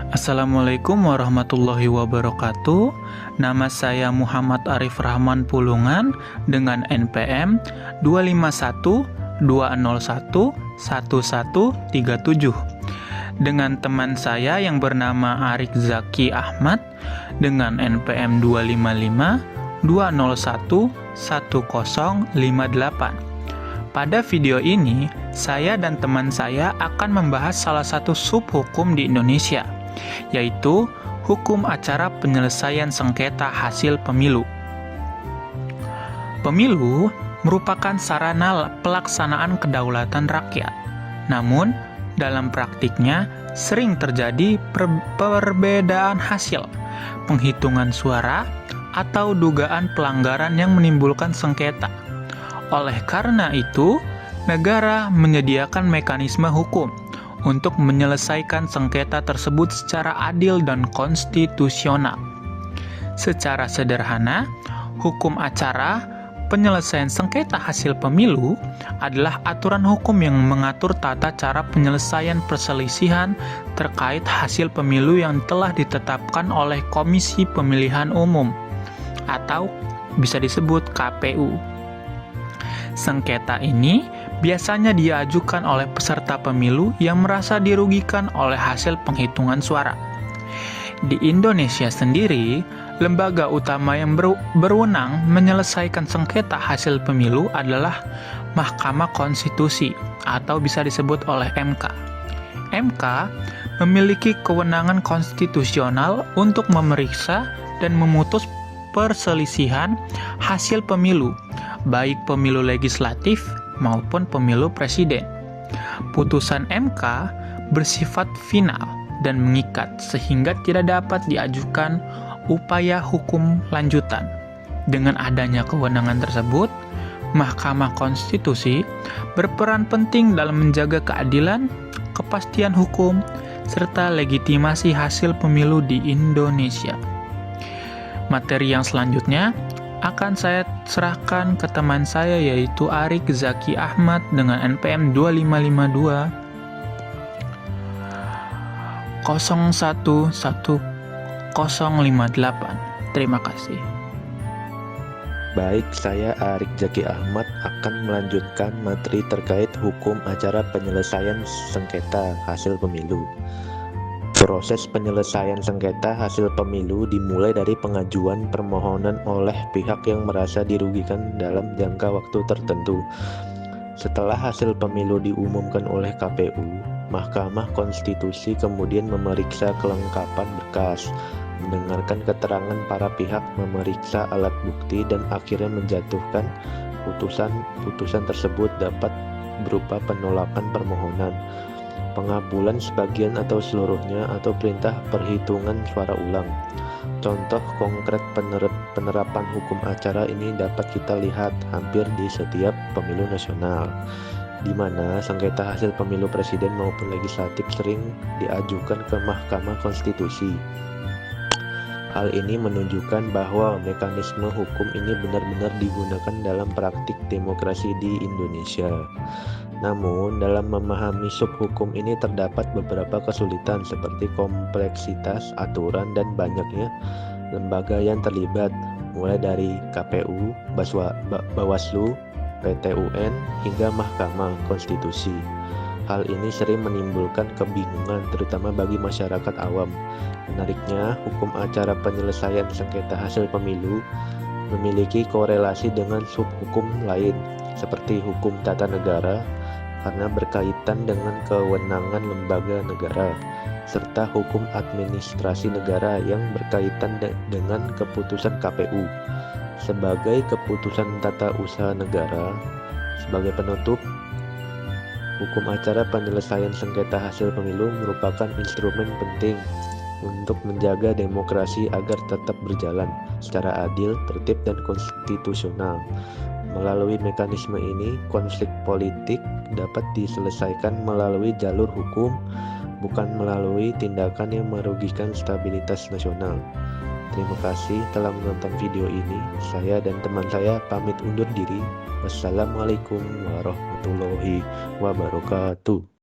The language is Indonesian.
Assalamualaikum warahmatullahi wabarakatuh. Nama saya Muhammad Arif Rahman Pulungan dengan NPM 25120111137 dengan teman saya yang bernama Arik Zaki Ahmad dengan NPM 25520111058. Pada video ini, saya dan teman saya akan membahas salah satu subhukum di Indonesia, yaitu hukum acara penyelesaian sengketa hasil pemilu. Pemilu merupakan sarana pelaksanaan kedaulatan rakyat. Namun, dalam praktiknya sering terjadi perbedaan hasil, penghitungan suara, atau dugaan pelanggaran yang menimbulkan sengketa. Oleh karena itu, negara menyediakan mekanisme hukum untuk menyelesaikan sengketa tersebut secara adil dan konstitusional. Secara sederhana, hukum acara penyelesaian sengketa hasil pemilu adalah aturan hukum yang mengatur tata cara penyelesaian perselisihan terkait hasil pemilu yang telah ditetapkan oleh Komisi Pemilihan Umum atau bisa disebut KPU. Sengketa ini biasanya diajukan oleh peserta pemilu yang merasa dirugikan oleh hasil penghitungan suara. Di Indonesia sendiri, lembaga utama yang berwenang menyelesaikan sengketa hasil pemilu adalah Mahkamah Konstitusi atau bisa disebut oleh MK. MK memiliki kewenangan konstitusional untuk memeriksa dan memutus perselisihan hasil pemilu, baik pemilu legislatif maupun pemilu presiden. Putusan MK bersifat final dan mengikat sehingga tidak dapat diajukan upaya hukum lanjutan. Dengan adanya kewenangan tersebut, Mahkamah Konstitusi berperan penting dalam menjaga keadilan, kepastian hukum, serta legitimasi hasil pemilu di Indonesia. Materi yang selanjutnya akan saya serahkan ke teman saya yaitu Arik Zaki Ahmad dengan NPM 2552 011058. Terima kasih. Baik, saya Arik Zaki Ahmad akan melanjutkan materi terkait hukum acara penyelesaian sengketa hasil pemilu. Proses penyelesaian sengketa hasil pemilu dimulai dari pengajuan permohonan oleh pihak yang merasa dirugikan dalam jangka waktu tertentu. Setelah hasil pemilu diumumkan oleh KPU, Mahkamah Konstitusi kemudian memeriksa kelengkapan berkas, mendengarkan keterangan para pihak, memeriksa alat bukti, dan akhirnya menjatuhkan putusan. Putusan tersebut dapat berupa penolakan permohonan, pengabulan sebagian atau seluruhnya, atau perintah perhitungan suara ulang. Contoh konkret penerapan hukum acara ini dapat kita lihat hampir di setiap pemilu nasional, di mana sengketa hasil pemilu presiden maupun legislatif sering diajukan ke Mahkamah Konstitusi. Hal ini menunjukkan bahwa mekanisme hukum ini benar-benar digunakan dalam praktik demokrasi di Indonesia. Namun, dalam memahami subhukum ini terdapat beberapa kesulitan seperti kompleksitas aturan dan banyaknya lembaga yang terlibat, mulai dari KPU, Bawaslu, PT UN, hingga Mahkamah Konstitusi. Hal ini sering menimbulkan kebingungan, terutama bagi masyarakat awam. Menariknya, hukum acara penyelesaian sengketa hasil pemilu memiliki korelasi dengan subhukum lain, seperti hukum tata negara, karena berkaitan dengan kewenangan lembaga negara, serta hukum administrasi negara yang berkaitan dengan keputusan KPU sebagai keputusan tata usaha negara. Sebagai penutup, hukum acara penyelesaian sengketa hasil pemilu merupakan instrumen penting untuk menjaga demokrasi agar tetap berjalan secara adil, tertib, dan konstitusional. Melalui mekanisme ini, konflik politik dapat diselesaikan melalui jalur hukum, bukan melalui tindakan yang merugikan stabilitas nasional. Terima kasih telah menonton video ini. Saya dan teman saya pamit undur diri. Wassalamualaikum warahmatullahi wabarakatuh.